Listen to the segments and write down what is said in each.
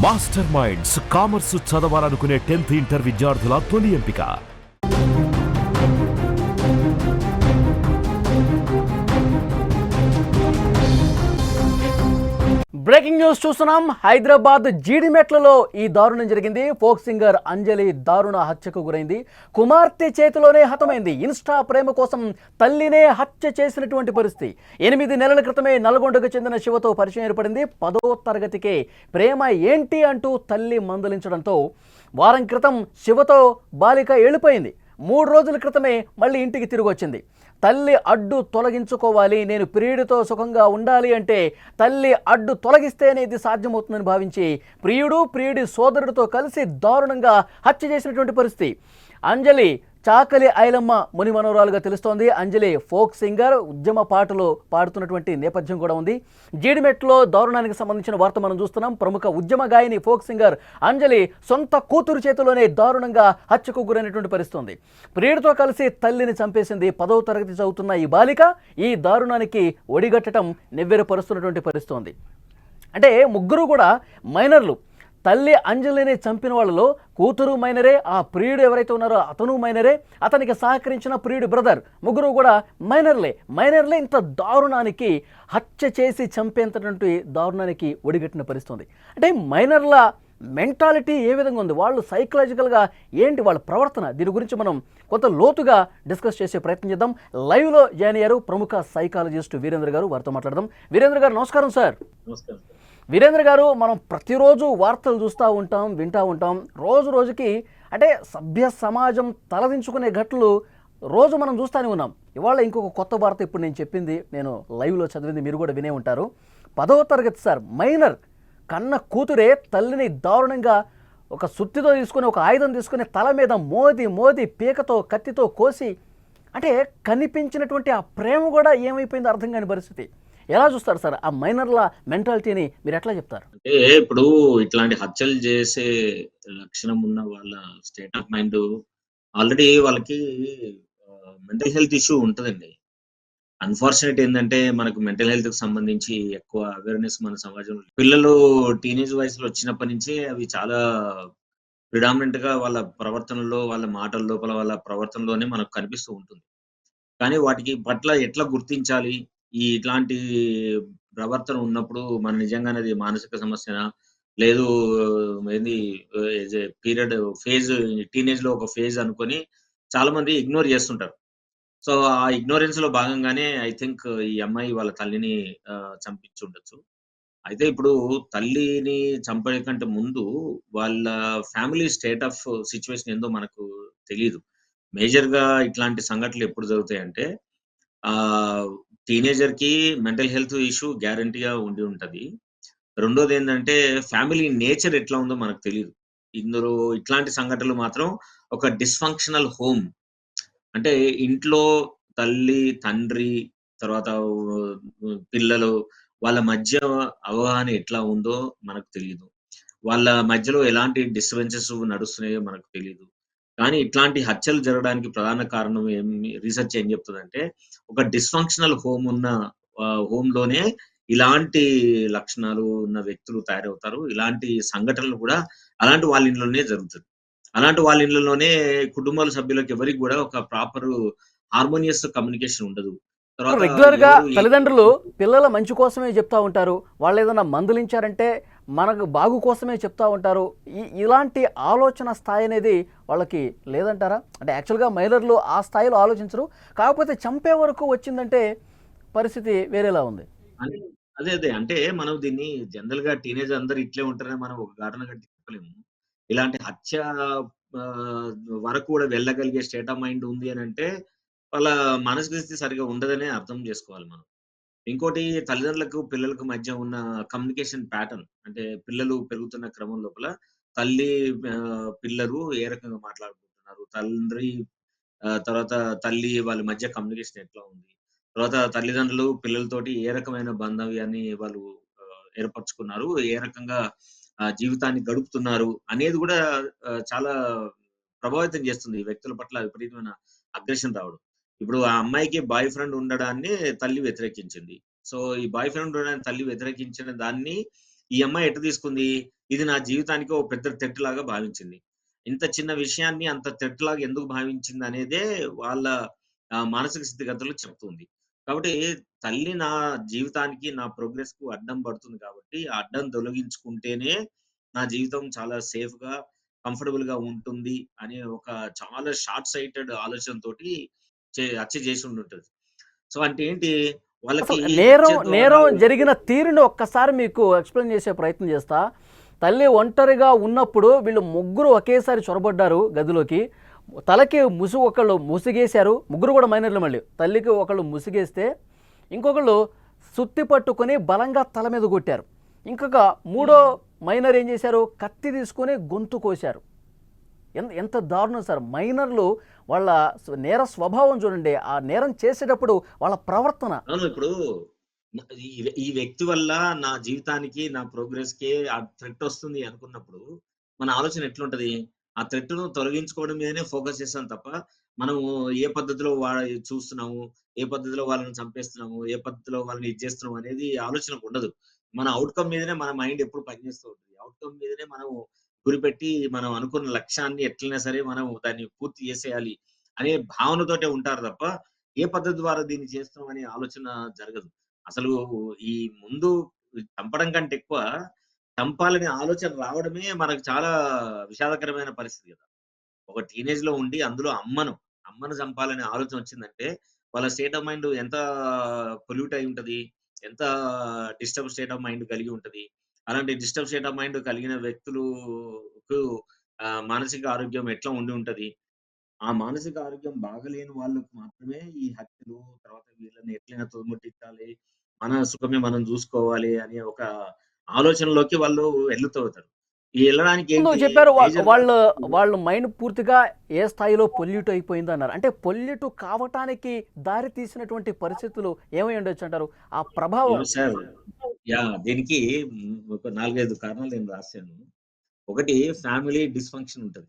Master minds commerce చదవాలనుకునే 10th inter విద్యార్థుల తొలి ఎంపిక. బ్రేకింగ్ న్యూస్ చూస్తున్నాం. హైదరాబాద్ జీడిమెట్లలో ఈ దారుణం జరిగింది. ఫోక్ సింగర్ అంజలి దారుణ హత్యకు గురైంది. కుమార్తె చేతిలోనే హతమైంది. ఇన్స్టా ప్రేమ కోసం తల్లినే హత్య చేసినటువంటి పరిస్థితి. 8 నెలల క్రితమే నల్గొండకు చెందిన శివతో పరిచయం ఏర్పడింది. 10వ తరగతికే ప్రేమ ఏంటి అంటూ తల్లి మందలించడంతో వారం క్రితం శివతో బాలిక వెళ్ళిపోయింది. 3 రోజుల క్రితమే మళ్ళీ ఇంటికి తిరిగి వచ్చింది. తల్లి అడ్డు తొలగించుకోవాలి, నేను ప్రియుడితో సుఖంగా ఉండాలి అంటే తల్లి అడ్డు తొలగిస్తేనే ఇది సాధ్యమవుతుందని భావించి ప్రియుడి సోదరుడితో కలిసి దారుణంగా హత్య చేసినటువంటి పరిస్థితి. అంజలి చాకలి ఐలమ్మ ముని మనోరాలుగా తెలుస్తోంది. అంజలి ఫోక్ సింగర్, ఉద్యమ పాటలు పాడుతున్నటువంటి నేపథ్యం కూడా ఉంది. జీడిమెట్లో దారుణానికి సంబంధించిన వార్త మనం చూస్తున్నాం. ప్రముఖ ఉద్యమ గాయని ఫోక్ సింగర్ అంజలి సొంత కూతురు చేతిలోనే దారుణంగా హత్యకు గురైనటువంటి పరిస్థితి ఉంది. ప్రియుడితో కలిసి తల్లిని చంపేసింది. 10వ తరగతి చదువుతున్న ఈ బాలిక ఈ దారుణానికి ఒడిగట్టడం నివ్వెరపరుస్తున్నటువంటి పరిస్థితి ఉంది. అంటే ముగ్గురు కూడా మైనర్లు. తల్లి అంజలిని చంపిన వాళ్ళలో కూతురు మైనరే, ఆ ప్రియుడు ఎవరైతే ఉన్నారో అతను మైనరే, అతనికి సహకరించిన ప్రియుడి బ్రదర్, ముగ్గురు కూడా మైనర్లే ఇంత దారుణానికి హత్య చేసి చంపేంతటువంటి దారుణానికి ఒడిగట్టిన పరిస్థితుంది. అంటే మైనర్ల మెంటాలిటీ ఏ విధంగా ఉంది, వాళ్ళు సైకలాజికల్గా ఏంటి వాళ్ళ ప్రవర్తన, దీని గురించి మనం కొంత లోతుగా డిస్కస్ చేసే ప్రయత్నం చేద్దాం. లైవ్లో జాయిన్ అయ్యారు ప్రముఖ సైకాలజిస్ట్ వీరేంద్ర గారు, వారితో మాట్లాడదాం. వీరేంద్ర గారు నమస్కారం సార్. నమస్కారం. వీరేంద్ర గారు, మనం ప్రతిరోజు వార్తలు చూస్తూ ఉంటాం, వింటూ ఉంటాం. రోజుకి అంటే సభ్య సమాజం తలదించుకునే ఘటనలు రోజు మనం చూస్తూనే ఉన్నాం. ఇవాళ ఇంకొక కొత్త వార్త ఇప్పుడు నేను చెప్పింది, నేను లైవ్లో చదివింది మీరు కూడా వినే ఉంటారు. 10వ తరగతి సార్, మైనర్ కన్న కూతురే తల్లిని దారుణంగా ఒక సుత్తితో తీసుకుని, ఒక ఆయుధం తీసుకుని తల మీద మోది పీకతో కత్తితో కోసి, అంటే కనిపించినటువంటి ఆ ప్రేమ కూడా ఏమైపోయిందో అర్థం కాని పరిస్థితి. ఎలా చూస్తారు సార్ ఆ మైనర్ల మెంటాలిటీని, మీరు ఎట్లా చెప్తారు? అంటే ఇప్పుడు ఇట్లాంటి హత్యలు చేసే లక్షణం ఉన్న వాళ్ళ స్టేట్ ఆఫ్ మైండ్ ఆల్రెడీ వాళ్ళకి మెంటల్ హెల్త్ ఇష్యూ ఉంటుందండి. అన్ఫార్చునేట్ ఏంటంటే మనకు మెంటల్ హెల్త్ కి సంబంధించి ఎక్కువ అవేర్నెస్ మన సమాజంలో పిల్లలు టీనేజ్ వయసులో వచ్చినప్పటి నుంచి అవి చాలా ప్రిడామినెంట్ గా వాళ్ళ ప్రవర్తనలో, వాళ్ళ మాటల లోపల, వాళ్ళ ప్రవర్తనలోనే మనకు కనిపిస్తూ ఉంటుంది. కానీ వాటికి పట్ల ఎట్లా గుర్తించాలి? ఇట్లాంటి ప్రవర్తన ఉన్నప్పుడు మన నిజంగానే అది మానసిక సమస్యనా? లేదు ఏంది పీరియడ్ ఫేజ్ టీనేజ్‌లో ఒక ఫేజ్ అనుకోని చాలా మంది ఇగ్నోర్ చేస్తుంటారు. సో, ఆ ఇగ్నోరెన్స్‌లో భాగంగానే ఐ థింక్ ఈ అమ్మాయి వాళ్ళ తల్లిని చంపించుండొచ్చు. అయితే ఇప్పుడు తల్లిని చంపే కంటే ముందు వాళ్ళ ఫ్యామిలీ స్టేట్ ఆఫ్ సిట్యుయేషన్ ఏందో మనకు తెలీదు. మేజర్‌గా ఇట్లాంటి సంఘటనలు ఎప్పుడు జరుగుతాయంటే ఆహ్, టీనేజర్‌కి మెంటల్ హెల్త్ ఇష్యూ గ్యారంటీ‌గా ఉండి ఉంటది. రెండోదేంటంటే ఫ్యామిలీ నేచర్ ఎట్లా ఉందో మనకు తెలీదు. ఇందులో ఇట్లాంటి సంఘటనలు మాత్రం ఒక డిస్‌ఫంక్షనల్ హోమ్ అంటే ఇంట్లో తల్లి, తండ్రి తర్వాత పిల్లలు వాళ్ళ మధ్య అవగాహన ఎట్లా ఉందో మనకు తెలీదు. వాళ్ళ మధ్యలో ఎలాంటి డిస్టర్బెన్సెస్ నడుస్తున్నాయో మనకు తెలీదు. కానీ ఇట్లాంటి హత్యలు జరగడానికి ప్రధాన కారణం రీసెర్చ్ ఏం చెప్తదంటే, ఒక డిస్‌ఫంక్షనల్ హోమ్ ఉన్న హోమ్‌లోనే ఇలాంటి లక్షణాలు ఉన్న వ్యక్తులు తయారవుతారు. ఇలాంటి సంఘటనలు కూడా అలాంటి వాళ్ళ ఇంట్లోనే జరుగుతది. అలాంటి వాళ్ళ ఇళ్ళలోనే కుటుంబాల సభ్యులకు ఎవరికి గూడా ఒక ప్రాపరు హార్మోనియస్ కమ్యూనికేషన్ ఉండదు. తర్వాత రెగ్యులర్గా ఎవరు తల్లిదండ్రులు పిల్లల మంచి కోసమే చెప్తా ఉంటారు. వాళ్ళు ఏదైనా మందులించారంటే మనకు బాగు కోసమే చెప్తా ఉంటారు. ఇలాంటి ఆలోచన స్థాయి అనేది వాళ్ళకి లేదంటారా? అంటే యాక్చువల్గా మైనర్లు ఆ స్థాయిలో ఆలోచించరు. కాకపోతే చంపే వరకు వచ్చిందంటే పరిస్థితి వేరేలా ఉంది. అని అదే. అంటే మనం దీన్ని జనరల్‌గా టీనేజ్ అందరూ ఇట్లే ఉంటారని మనం ఒక ఘటన గట్టి చెప్పలేము. ఇలాంటి హత్య ఆహ్, వరకు కూడా వెళ్ళగలిగే స్టేట్ ఆఫ్ మైండ్ ఉంది అనంటే, వాళ్ళ మానసిక స్థితి సరిగ్గా ఉండదనే అర్థం జేసుకోవాలి మనం. ఇంకోటి తల్లిదండ్రులకు, పిల్లలకు మధ్య ఉన్న కమ్యూనికేషన్ ప్యాటర్న్. అంటే పిల్లలు పెరుగుతున్న క్రమం లోపల తల్లి పిల్లలు ఏ రకంగా మాట్లాడుకుంటున్నారు? తర్వాత తల్లి వాళ్ళ మధ్య కమ్యూనికేషన్ ఎట్లా ఉంది? తర్వాత తల్లిదండ్రులు పిల్లలతోటి ఏ రకమైన బాంధవ్యాన్ని వాళ్ళు ఏర్పరచుకున్నారు? ఏ రకంగా జీవితాన్ని గడుపుతున్నారు? అనేది గూడా చాలా ప్రభావితం చేస్తుంది. ఈ వ్యక్తుల పట్ల విపరీతమైన అగ్రెషన్ రావడం. ఇప్పుడు ఆ అమ్మాయికి బాయ్ ఫ్రెండ్ ఉండడాన్ని తల్లి వ్యతిరేకించింది. సో, ఈ బాయ్ ఫ్రెండ్ ఉండడాన్ని తల్లి వ్యతిరేకించిన దాన్ని ఈ అమ్మాయి ఎట్ట తీసుకుంది? ఇది నా జీవితానికి ఓ పెద్ద థ్రెట్ లాగా భావించింది. ఇంత చిన్న విషయాన్ని అంత థ్రెట్ లాగా ఎందుకు భావించిందనేదే వాళ్ళ మానసిక స్థితిగతులు చెప్తుంది. కాబట్టి తల్లి నా జీవితానికి, నా ప్రోగ్రెస్‌కు అడ్డం పడుతుంది కాబట్టి, ఆ అడ్డం తొలగించుకుంటేనే నా జీవితం చాలా సేఫ్‌గా, కంఫర్టబుల్‌గా ఉంటుంది అనే ఒక చాలా షార్ట్ సైటెడ్ ఆలోచనతోటి హత్య చేసి ఉండుంటది. సో, అంటే ఏంటి వాళ్ళకి అసలు నేరం హత్య ద్వారా నేరం జరిగిన తీరుని ఒక్కసారి మీకు ఎక్స్‌ప్లెయిన్ చేసే ప్రయత్నం చేస్తా. తల్లి ఒంటరిగా ఉన్నప్పుడు వీళ్ళు ముగ్గురు ఒకేసారి చొరబడ్డారు గదిలోకి. తలకి ఒకళ్ళు ముసుగేశారు. ముగ్గురు కూడా మైనర్‌లు మళ్ళీ. తల్లికి ఒకళ్ళు ముసుగేస్తే, ఇంకొకళ్ళు సుత్తి పట్టుకొని బలంగా తల మీద కొట్టారు. ఇంకొక మూడో హ్మ్. మైనర్ ఏం చేశారు? కత్తి తీసుకొని గొంతు కోశారు. ఎంత దారుణం సార్! మైనర్‌లు వాళ్ళ నేర స్వభావం చూడండి. ఆ నేరం చేసేటప్పుడు వాళ్ళ ప్రవర్తన. అవును. ఇప్పుడు న ఈ వ్యక్తి వల్ల నా జీవితానికి, నా ప్రోగ్రెస్‌కి ఆ థ్రెట్ వస్తుంది అనుకున్నప్పుడు, మన ఆలోచన ఎట్లుంటది? ఆ థ్రెట్‌ను తొలగించుకోవడం మీదనే ఫోకస్ చేస్తాం తప్ప, మనము ఏ పద్ధతిలో చూస్తున్నాము, ఏ పద్ధతిలో వాళ్ళని చంపేస్తున్నాము, ఏ పద్ధతిలో వాళ్ళని ఇది చేస్తున్నాం అనేది ఆలోచనకుండదు. మన ఔట్‌కమ్ మీదనే మన మైండ్ ఎప్పుడు పనిచేస్తూ ఉంటది. ఔట్‌కమ్ మీదనే మనం గురిపెట్టి, మనం అనుకున్న లక్ష్యాన్ని ఎట్లైనా సరే మనం దాన్ని పూర్తి చేసేయాలి అనే భావనతోటే ఉంటారు తప్ప, ఏ పద్ధతి ద్వారా దీన్ని చేస్తున్నాం అనే ఆలోచన జరగదు. అసలు ఈ ముందు చంపడం కంటే ఎక్కువ చంపాలనే ఆలోచన రావడమే మనకు చాలా విషాదకరమైన పరిస్థితి గదా! ఒక టీనేజ్‌లో ఉండి అందులో అమ్మను చంపాలనే ఆలోచన వచ్చిందంటే వాళ్ళ స్టేట్ ఆఫ్ మైండ్ ఎంత పొల్యూట్ అయి ఉంటది. ఎంత డిస్టర్బ్ స్టేట్ ఆఫ్ మైండ్ కలిగి ఉంటది. అలాంటి డిస్టర్బ్ స్టేట్ ఆఫ్ మైండ్ కలిగిన వ్యక్తులుకు మానసిక ఆరోగ్యం ఎట్లా ఉండి ఉంటది? ఆ మానసిక ఆరోగ్యం బాగలేని వాళ్ళకి మాత్రమే ఈ హత్యలు, తర్వాత వీళ్ళని ఎట్లైనా తుదముట్టించాలి, మన సుఖమే మనం జూసుకోవాలి అనే ఒక ఆలోచనలోకి వాళ్ళు ఎళ్ళిపోతారు. ఈ ఎళ్ళడానికి ముందు ఏంటి చెప్పారు మేజర్‌గా వాళ్ళ మైండ్ పూర్తిగా ఏ స్థాయిలో పొల్యూట్ అయిపోయిందన్నారు. అంటే పొల్యూట్ కావటానికి దారి తీసినటువంటి పరిస్థితులు ఏమై ఉండొచ్చంటారు? ఆ ప్రభావం. సార్ దీనికి ఒక 4, 5 కారణాలు నేను రాసాను. ఒకటి ఫ్యామిలీ డిస్‌ఫంక్షన్ ఉంటది.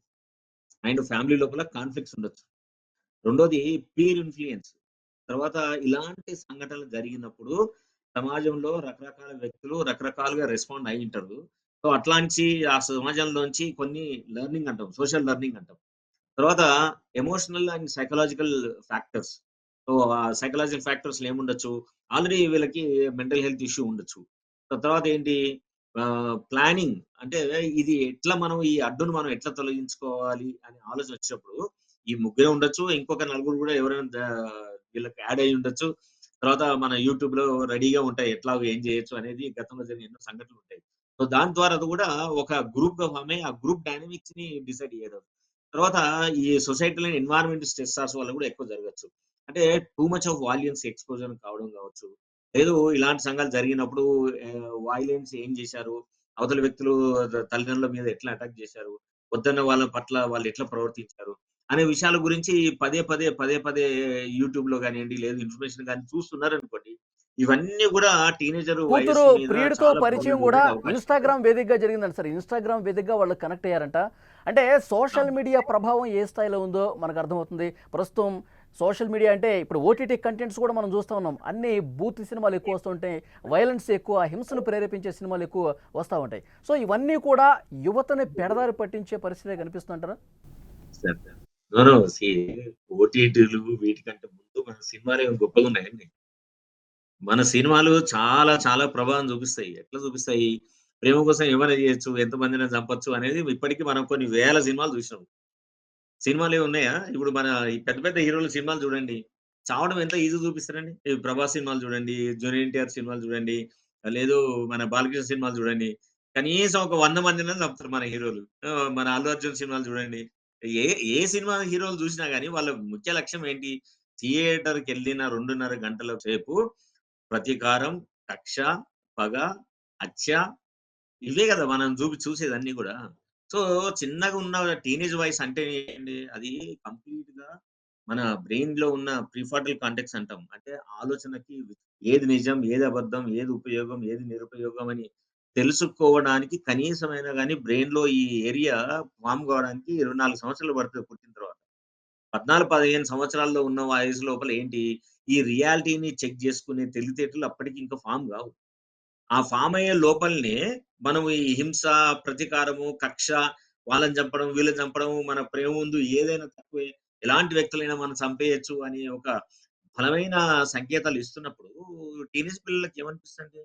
అండ్ ఫ్యామిలీ లోపల కాన్‌ఫ్లిక్ట్స్ ఉండొచ్చు. రెండోది పీర్ ఇన్‌ఫ్లూయన్స్. తర్వాత ఇలాంటి సంఘటనలు జరిగినప్పుడు సమాజంలో రకరకాల వ్యక్తులు రకరకాలుగా రెస్పాండ్ అయ్యుంటారు. సో, అట్లాంటి ఆ సమాజంలోంచి కొన్ని లెర్నింగ్ అంటాం. సోషల్ లెర్నింగ్ అంటాం. తర్వాత emotional and psychological factors. So, ఆ సైకలాజికల్ ఫ్యాక్టర్స్‌లో ఏముండొచ్చు? ఆల్రెడీ వీళ్ళకి మెంటల్ హెల్త్ ఇష్యూ ఉండొచ్చు. తర్వాత ఏంటి ప్లానింగ్ అంటే ఇది ఎట్లా మనం ఈ అడ్డును మనం ఎట్లా తొలగించుకోవాలి అనే ఆలోచన వచ్చినప్పుడు ఈ ముగ్గురే ఉండొచ్చు. ఇంకొక నలుగురు గూడా ఎవరైనా వీళ్ళకి యాడ్ అయ్యి ఉండొచ్చు. తర్వాత మన యూట్యూబ్‌లో రెడీగా ఉంటాయి. ఎట్లాగో ఏం చేయొచ్చు అనేది గతంలో జరిగిన ఎన్నో సంఘటనలుంటాయి. సో, దాని ద్వారా అది గూడా ఒక గ్రూప్‌గా ఫార్మ్ అయ్యి, ఆ గ్రూప్ డైనమిక్స్‌ని డిసైడ్ చేయడం. తర్వాత ఈ సొసైటీలో ఎన్వైర్న్మెంట్ స్ట్రెసర్స్ వల్ల గూడా ఎక్కువ జరగొచ్చు. అంటే టూ మచ్ ఆఫ్ వాలియన్స్ ఎక్స్‌పోజర్ కావడం గావచ్చు. లేదు ఇలాంటి సంఘాలు జరిగినప్పుడు వయలెన్స్ ఏం జేశారు? అవతల వ్యక్తులు తల్లిదండ్రుల మీద ఎట్లా అటాక్ జేశారు? వద్దన్న వాళ్ళ పట్ల వాళ్ళు ఎట్లా ప్రవర్తించారు? అనే విషయాల గురించి పదే పదే యూట్యూబ్‌లో గానియండి, లేదు ఇన్ఫర్మేషన్ గాని చూస్తున్నారనుకోండి. ఇవన్నీ గూడా టీనేజర్ కూతురు వయస్సు మీద ప్రియుడితో చాలా పరిచయం ప్రభావం కూడా చూపేకి అవకాశం ఉంటది. ఇన్‌స్టాగ్రామ్ వేదికగా జరిగిందంట సార్. ఇన్‌స్టాగ్రామ్ వేదికగా వాళ్ళు కనెక్ట్ అయ్యారంట. అంటే సోషల్ అవును. మీడియా ప్రభావం ఏ స్థాయిలో ఉందో మనకు అర్థమవుతుంది. ప్రస్తుతం సోషల్ మీడియా అంటే ఇప్పుడు ఓటీటీ కంటెంట్స్ కూడా మనం చూస్తా ఉన్నాం. అన్నీ బూత్ సినిమాలు ఎక్కువ వస్తుంటాయి. వయలెన్స్ ఎక్కువ, హింసను ప్రేరేపించే సినిమాలు ఎక్కువ వస్తా ఉంటాయి. సో ఇవన్నీ కూడా యువతని పెడదారి పట్టించే పరిస్థితే కనిపిస్తుందంటారా? సరే. నో. నో. సీ ఓటీటీలు వీటికంటే ముందు మన సినిమాలే గొప్పగున్నాయండి. మన సినిమాలు చాలా చాలా ప్రభావం చూపిస్తాయి. ఎట్లా చూపిస్తాయి? ప్రేమ కోసం ఏమైనా చేయొచ్చు, ఎంతమందినైనా చంపొచ్చు అనేది ఇప్పటికి మనం కొన్ని వేల సినిమాలు చూసినాం. సినిమాలేవి ఉన్నాయా? ఇప్పుడు మన ఈ పెద్ద పెద్ద హీరోల సినిమాలు చూడండి. చావడం ఎంత ఈజీ చూపిస్తారండి. ఈ 'ప్రభాస్' సినిమాలు చూడండి, 'జూనియర్ ఎన్టీఆర్' సినిమాలు చూడండి, లేదు మన 'బాలకృష్ణ' సినిమాలు చూడండి. కనీసం ఒక 100 మందినైనా చంపుతారు మన హీరోలు. మన 'అల్లు అర్జున్' సినిమాలు చూడండి. ఏ ఏ సినిమా హీరోలు చూసినా గాని వాళ్ళ ముఖ్య లక్ష్యం ఏంటి? థియేటర్‌కెళ్ళిన 2:30 గంటల సేపు ప్రతీకారం, కక్ష, పగ, హత్య ఇవే గదా! మనం చూసేదన్నీ గూడా. సో, చిన్నగున్న టీనేజ్ వయస్ అంటే ఏంటి? అది కంప్లీట్‌గా మన బ్రెయిన్‌లో ఉన్న ప్రిఫ్రంటల్ కార్టెక్స్ అంటాం. అంటే ఆలోచనకి ఏది నిజం, ఏది అబద్ధం, ఏది ఉపయోగం, ఏది నిరుపయోగం అని తెలుసుకోవడానికి కనీసమైనా గాని బ్రెయిన్‌లో ఈ ఏరియా ఫార్మ్ కావడానికి 24 సంవత్సరాలు పడతది పుట్టిన తర్వాత. 14, 15 సంవత్సరాల్లో ఉన్న వయసు లోపల ఏంటి? ఈ రియాలిటీని చెక్ జేసుకునే తెలివితేటలు అప్పటికి ఇంకా ఫార్మ్ గావు. ఆ ఫార్మ్ అయ్యే లోపలనే మనం ఈ హింస, ప్రతీకారము, కక్ష, వాళ్ళని చంపడం, వీళ్ళని చంపడం, మన ప్రేమ ముందు ఏదైనా తక్కువే, ఎలాంటి వ్యక్తులైనా మనం చంపేయొచ్చు అని ఒక బలమైన సంకేతాలు ఇస్తున్నప్పుడు టీనేజ్ పిల్లలకి ఏమనిపిస్తదండి?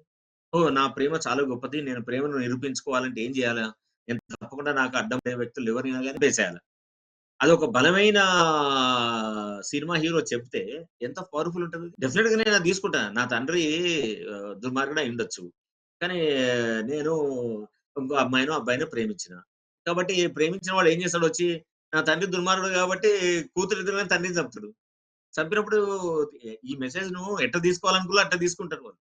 ఓహ్! నా ప్రేమ చాలా గొప్పది. నేను ప్రేమను నిరూపించుకోవాలంటే ఏం చేయాలా? నేను తప్పకుండా నాకు అడ్డమయ్యే వ్యక్తులు ఎవరైనా గాని చంపేసేయాల. అదొక బలమైన సినిమా హీరో చెప్తే ఎంత పవర్‌ఫుల్ ఉంటది. డెఫినిట్‌గా నేను అది తీసుకుంటా. నా తండ్రి దుర్మార్గుడే అయ్యుండొచ్చు. కానీ నేను ఇంకో అమ్మాయినో, అబ్బాయినో ప్రేమించిన. కాబట్టి ప్రేమించిన వాడు ఏం చేస్తాడొచ్చి, నా తండ్రి దుర్మార్గుడు కాబట్టి కూతురు ఎదురుగానే తండ్రిని చంపుతాడు. చంపినప్పుడు ఈ మెసేజ్‌ను ఎట్ట తీసుకోవాలనుకుల్లో అట్ట తీసుకుంటారు వాళ్ళు.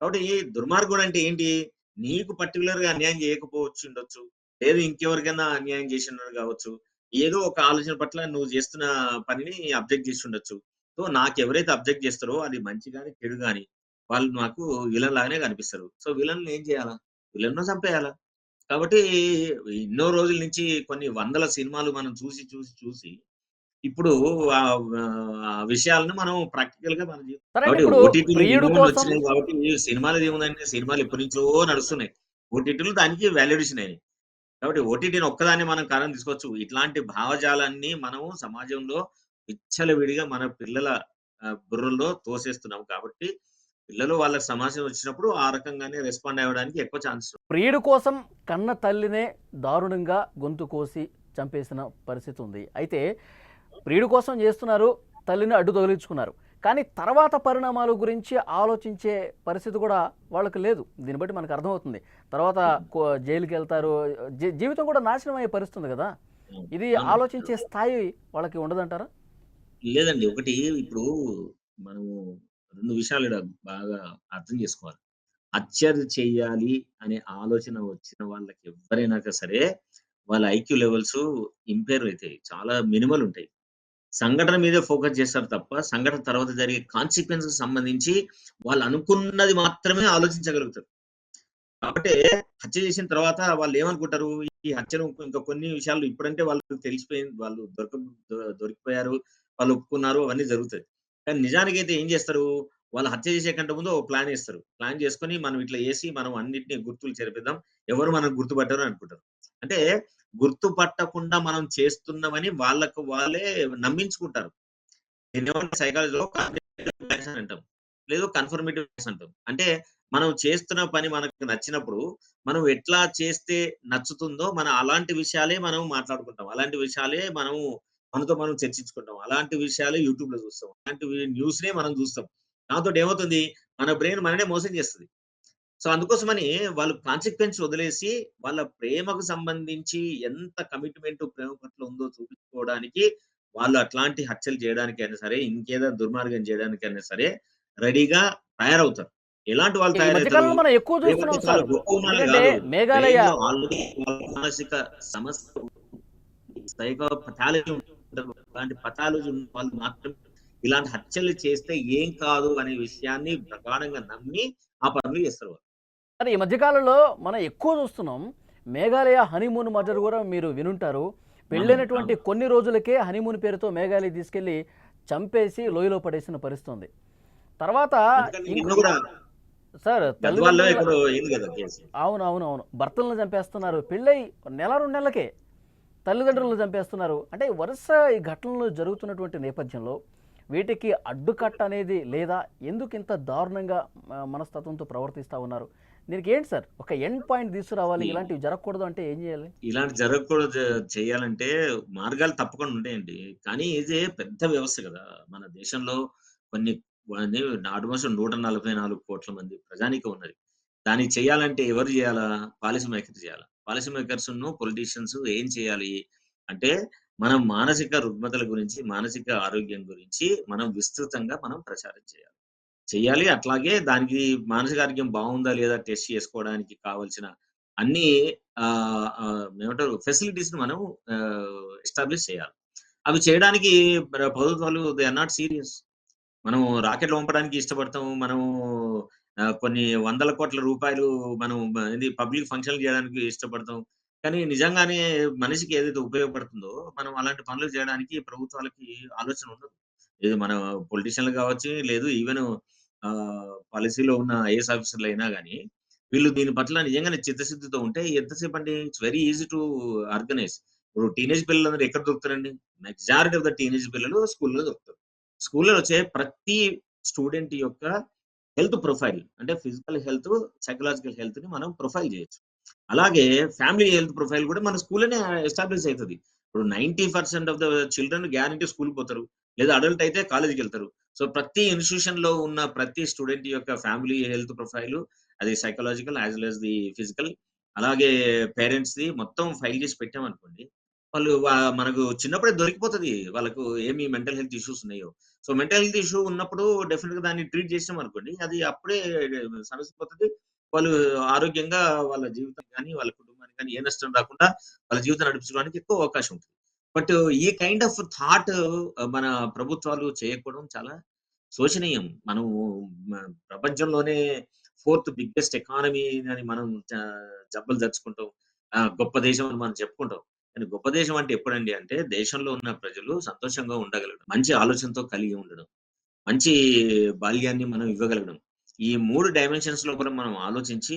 కాబట్టి దుర్మార్గుడంటే ఏంటి? నీకు పర్టిక్యులర్‌గా అన్యాయం చేయకపోవచ్చుండొచ్చు. లేదు ఇంకెవరికైనా అన్యాయం చేసుండడు గావచ్చు. ఏదో ఒక ఆలోచన పట్ల నువ్వు చేస్తున్న పనిని అబ్జెక్ట్ చేసుండొచ్చు. సో, నాకెవరైతే అబ్జెక్ట్ చేస్తారో అది మంచి గాని, చెడు గాని వాళ్ళు నాకు విలన్ లాగానే కనిపిస్తారు. సో, విలన్‌ని ఏం చేయాలా? విలన్‌ను చంపేయాలా? కాబట్టి ఎన్నో రోజుల నుంచి కొన్ని వందల సినిమాలు మనం చూసి, చూసి, చూసి ఇప్పుడు ఆ విషయాలను మనం ప్రాక్టికల్‌గా మన సరే అంటే కాబట్టి ఇప్పుడు ఓటీటీలు ప్రియుడు రిమూవల్ కోసం వచ్చినాయి కాబట్టి సినిమాలదేముందండి సినిమాలు ఎప్పటినుంచో నడుస్తున్నాయి. ఓటీటీలు దానికి వాల్యుయేషన్ అయినాయి. కాబట్టి ఓటీటీని ఒక్కదాన్ని మనం కారణం తీసుకోవచ్చు. ఇట్లాంటి భావజాలాన్ని మనము సమాజంలో విచ్చలవిడిగా మన పిల్లల బుర్రల్లో తోసేస్తున్నాం కాబట్టి పిల్లలు వాళ్ళకి సమాజం వచ్చినప్పుడు ఆ రకంగానే రెస్పాండ్ అవ్వడానికి ఎక్కువ ఛాన్స్ ప్రియుడు కోసం కన్న తల్లినే దారుణంగా గొంతు కోసి చంపేసిన పరిస్థితి ఉంది. అయితే ప్రియుడు కోసం చేస్తున్నారు, తల్లిని అడ్డు తగిలించుకున్నారు. కానీ తర్వాత పరిణామాల గురించి ఆలోచించే పరిస్థితి కూడా వాళ్ళకి లేదు. దీన్ని బట్టి మనకు అర్థమవుతుంది. తర్వాత జైలుకి వెళ్తారు, జీవితం కూడా నాశనం అయ్యే పరిస్థితి ఉంది కదా. ఇది ఆలోచించే స్థాయి వాళ్ళకి ఉండదంటారా? లేదండి. ఒకటి ఇప్పుడు మనము 2 విషయాలు ఈడ బాగా అర్థం చేసుకోవాలి. హత్యలు చెయ్యాలి అనే ఆలోచన వచ్చిన వాళ్ళకి ఎవ్వరైనా సరే, వాళ్ళ ఐక్యూ లెవెల్స్ ఇంపేర్ అయితాయి. చాలా మినిమల్ ఉంటాయి. సంఘటన మీదే ఫోకస్ చేస్తారు తప్ప, సంఘటన తర్వాత జరిగే కాన్సీక్వెన్స్‌కి సంబంధించి వాళ్ళు అనుకున్నది మాత్రమే ఆలోచించగలుగుతారు. కాబట్టే హత్య చేసిన తర్వాత వాళ్ళేమనుకుంటారు, ఈ హత్యను ఇంకా కొన్ని విషయాల్లో ఇప్పుడంటే వాళ్ళకి తెలిసిపోయింది. వాళ్ళు దొరికిపోయారు. వాళ్ళు ఒప్పుకున్నారు. అవన్నీ జరుగుతాయి. కానీ నిజానికైతే ఏం చేస్తారు, వాళ్ళు హత్య చేసే కంటే ముందు ఓ ప్లాన్ ఏస్తారు. ప్లాన్ చేసుకొని మనం ఇట్లా చేసి మనం అన్నిటిని గుర్తులు చెరిపిద్దాం. ఎవరు మనల్ని గుర్తుపట్టరు అనుకుంటారు. అంటే గుర్తుపట్టకుండా మనం చేస్తున్నామని వాళ్ళకు వాళ్ళే నమ్మించుకుంటారు. దీన్నేమంటే సైకాలజీలో కాగ్నిటివ్ బయాస్ అని అంటాం. లేదు కన్ఫర్మేటివ్ బయాస్ అంటాం. అంటే మనం చేస్తున్న పని మనకు నచ్చినప్పుడు, మనం ఎట్లా చేస్తే నచ్చుతుందో అలాంటి విషయాలే మనం మాట్లాడుకుంటాం. అలాంటి విషయాలే మనతో మనం చర్చించుకుంటాం. అలాంటి విషయాలే యూట్యూబ్‌లో చూస్తాం. అలాంటివి న్యూస్‌నే మనం చూస్తాం. దాంతోటి ఏమవుతుంది, మన బ్రెయిన్ మననే మోసం చేస్తది. సో, అందుకోసమని వాళ్ళు కాన్సిక్వెన్స్ వదిలేసి, వాళ్ళ ప్రేమకు సంబంధించి ఎంత కమిట్మెంట్ ప్రేమ పట్ల ఉందో చూపించుకోవడానికి, వాళ్ళు అట్లాంటి హత్యలు చేయడానికైనా సరే, ఇంకేదైనా దుర్మార్గం చేయడానికైనా సరే, రెడీగా తయారవుతారు. ఎలాంటి వాళ్ళు ఈ మధ్య తయారవుతారు? కాలంలో మనం ఎక్కువ ప్రేమ అంటే చూస్తున్నాం చాలా సార్. గొప్ప ఉండాలి ఎందుకంటే గాదు. మేఘాలయ బ్రెయిన్‌లో ఆల్రెడీ వాళ్ళ మానసిక సమస్య సైకో పాథాలజీ ఉంటది. అలాంటి పాథాలజీ ఉన్న వాళ్ళు మాత్రం ఇలాంటి హత్యలు చేస్తే ఏం కాదు అనే విషయాన్ని ప్రగాఢంగా నమ్మి, ఆ పనులు చేస్తారు వాళ్ళు. సరే, ఈ మధ్యకాలంలో మనం ఎక్కువ చూస్తున్నాం. మేఘాలయ హనీమూన్ మర్డర్ కూడా మీరు వినుంటారు. అవును. పెళ్ళైనటువంటి అవును. కొన్ని రోజులకే హనీమూన్ పేరుతో మేఘాలయ తీసుకెళ్ళి చంపేసి లోయలో పడేసిన పరిస్థితి ఉంది. తర్వాత ఎందుకంటే ఇంకో నిన్న గూడా సార్ గద్వాల్లో తల్లిదండ్రులు ఎక్కడో అయింది గదా! కేసు. అవునవునవును. భర్తలను చంపేస్తున్నారు. పెళ్ళై నెల 2 నెలలకే తల్లిదండ్రులను చంపేస్తున్నారు. అంటే వరుస ఈ ఘటనలు జరుగుతున్నటువంటి నేపథ్యంలో వీటికి అడ్డుకట్ట అనేది లేదా? ఎందుకు ఇంత దారుణంగా మనస్తత్వంతో ప్రవర్తిస్తా ఉన్నారు? దీనికి ఏంటి సార్? ఒక ఎండ్ పాయింట్ తీసుకురావాలి. ఈ ఇలాంటివి జరగకూడదు అంటే ఏం చేయాలి? ఇలాంటి జరగకూడదు చేయాలంటే మార్గాలు తప్పకుండా ఉంటాయండి. కానీ ఇది పెద్ద వ్యవస్థ గదా! మన దేశంలో కొన్ని కొన్ని ఆల్‌మోస్ట్ 144,00,00,000 మంది ప్రజానీకం ఉన్నది. దానికి చేయాలంటే ఎవరు జేయాలా? పాలిసీ మేకర్స్ జేయాల. పాలిసీ మేకర్సును, పొలిటీషియన్స్ ఏం చేయాలి? అంటే మనం మానసిక రుగ్మతల గురించి, మానసిక ఆరోగ్యం గురించి మనం విస్తృతంగా ప్రచారం చేయాలి. చెయ్యాలి. అట్లాగే దానికి మానసిక ఆరోగ్యం బావుందా లేదా టెస్ట్ చేసుకోవడానికి కావాల్సిన అన్ని ఏమంటారు ఫెసిలిటీస్‌ని మనం ఎస్టాబ్లిష్ చేయాలి. అవి చేయడానికి ప్రభుత్వాలు దే ఆర్ నాట్ సీరియస్. మనం రాకెట్లు పంపడానికి ఇష్టపడతాం. మనం కొన్ని వందల కోట్ల రూపాయలు మనం ఏంది పబ్లిక్ ఫంక్షన్‌లు చేయడానికి ఇష్టపడతాం. కానీ నిజంగానే మనిషికి ఏదైతే ఉపయోగపడుతుందో మనం అలాంటి పనులు చేయడానికి ప్రభుత్వాలకి ఆలోచన ఉండదు. ఇది మన పొలిటీషియన్‌లు కావచ్చు, లేదు ఈవెన్ పాలిసీలో ఉన్న ఐఏఎస్ ఆఫీసర్‌లయినా గాని, వీళ్ళు దీని పట్ల నిజంగానే చిత్తశుద్ధితో ఉంటే ఎంతసేపు అండి, it's very easy to organise. ఇప్పుడు టీనేజ్ పిల్లలందరూ ఎక్కడ దొరుకుతారండి? మెజారిటీ ఆఫ్ ద టీనేజ్ పిల్లలు స్కూల్‌లో దొరుకుతారు. స్కూల్‌లో వచ్చే ప్రతి స్టూడెంట్ యొక్క హెల్త్ ప్రొఫైల్ అంటే ఫిజికల్ హెల్త్, సైకలాజికల్ హెల్త్‌ని మనం ప్రొఫైల్ చేయొచ్చు. అలాగే ఫ్యామిలీ హెల్త్ ప్రొఫైల్ కూడా మన స్కూల్‌లోనే ఎస్టాబ్లిష్ అయితది. ఇప్పుడు 90% ఆఫ్ ద చిల్డ్రన్ గ్యారంటీ స్కూల్‌కి పోతారు. లేదా అడల్ట్ అయితే కాలేజ్‌కెళ్తారు. సో, ప్రతి ఇన్‌స్టిట్యూషన్‌లో ఉన్న ప్రతి స్టూడెంట్ యొక్క ఫ్యామిలీ హెల్త్ ప్రొఫైలు, అది psychological as well as the physical, అలాగే పేరెంట్స్‌ది మొత్తం ఫైల్ చేసి పెట్టామనుకోండి. వాళ్ళు మనకు చిన్నప్పుడే దొరికిపోతది. వాళ్ళకు ఏమి మెంటల్ హెల్త్ ఇష్యూస్ ఉన్నాయో. సో, మెంటల్ హెల్త్ ఇష్యూ ఉన్నప్పుడు డెఫినిట్‌గా దాన్ని ట్రీట్ చేసామనుకోండి. అది అప్పుడే సమస్య పోతది. వాళ్ళు ఆరోగ్యంగా వాళ్ళ జీవితం గాని, వాళ్ళ కుటుంబానికి గాని ఏ నష్టం రాకుండా వాళ్ళ జీవితం నడిపించుకోవడానికి ఎక్కువ అవకాశం ఉంటుంది. బట్ ఈ కైండ్ ఆఫ్ థాట్ మన ప్రభుత్వాలు చేయకపోవడం చాలా శోచనీయం. మనము మ ప్రపంచంలోనే ఫోర్త్ బిగ్గెస్ట్ ఎకానమీ అని మనం జబ్బలు జరుచుకుంటాం. గొప్ప దేశం అని మనం చెప్పుకుంటాం. కానీ గొప్ప దేశం అంటే ఎప్పుడండి అంటే, దేశంలో ఉన్న ప్రజలు సంతోషంగా ఉండగలగడం, మంచి ఆలోచనతో కలిగి ఉండడం, మంచి బాల్యాన్ని మనం ఇవ్వగలగడం. ఈ 3 డైమెన్షన్స్ లోపల మనం ఆలోచించి,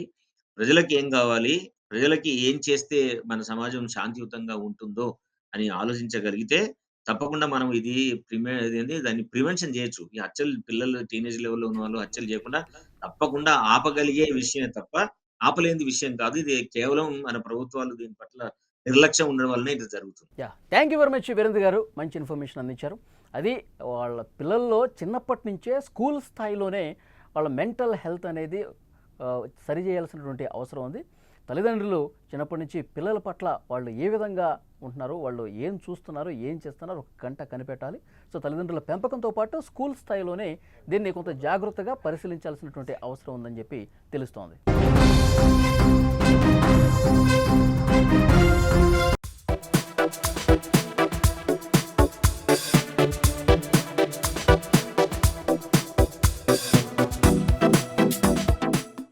ప్రజలకి ఏం గావాలి? ప్రజలకి ఏం చేస్తే మన సమాజం శాంతియుతంగా ఉంటుందో అని ఆలోచించగలిగితే, తప్పకుండా మనం ఇది ఇదేంది దాన్ని ప్రివెన్షన్ జేయొచ్చు. ఈ హత్యలు పిల్లలు టీనేజ్ లెవెల్‌లో ఉన్నవాళ్ళు హత్యలు జేయకుండా తప్పకుండా ఆపగలిగే విషయమే తప్ప, ఆపలేనిది విషయం కాదు. ఇది కేవలం మన ప్రభుత్వాలు దీని పట్ల నిర్లక్ష్యం ఉండడం వల్లనే ఇది జరుగుతుంది. Thank you very much Virendra గారు, మంచి ఇన్ఫర్మేషన్ అందించారు. అది వాళ్ళ పిల్లల్లో చిన్నప్పటి నుంచే స్కూల్ స్థాయిలోనే వాళ్ళ మెంటల్ హెల్త్ అనేది సరిచేయాల్సినటువంటి అవసరం ఉంది. తల్లిదండ్రులు చిన్నప్పటి నుంచి పిల్లల పట్ల వాళ్ళు ఏ విధంగా ఉంటున్నారు, వాళ్ళు ఏం చూస్తున్నారు, ఏం చేస్తున్నారు ఒక గంట కనిపెట్టాలి. సో తల్లిదండ్రుల పెంపకంతో పాటు స్కూల్ స్థాయిలోనే దీన్ని కొంత జాగ్రత్తగా పరిశీలించాల్సినటువంటి అవసరం ఉందని చెప్పి తెలుస్తోంది.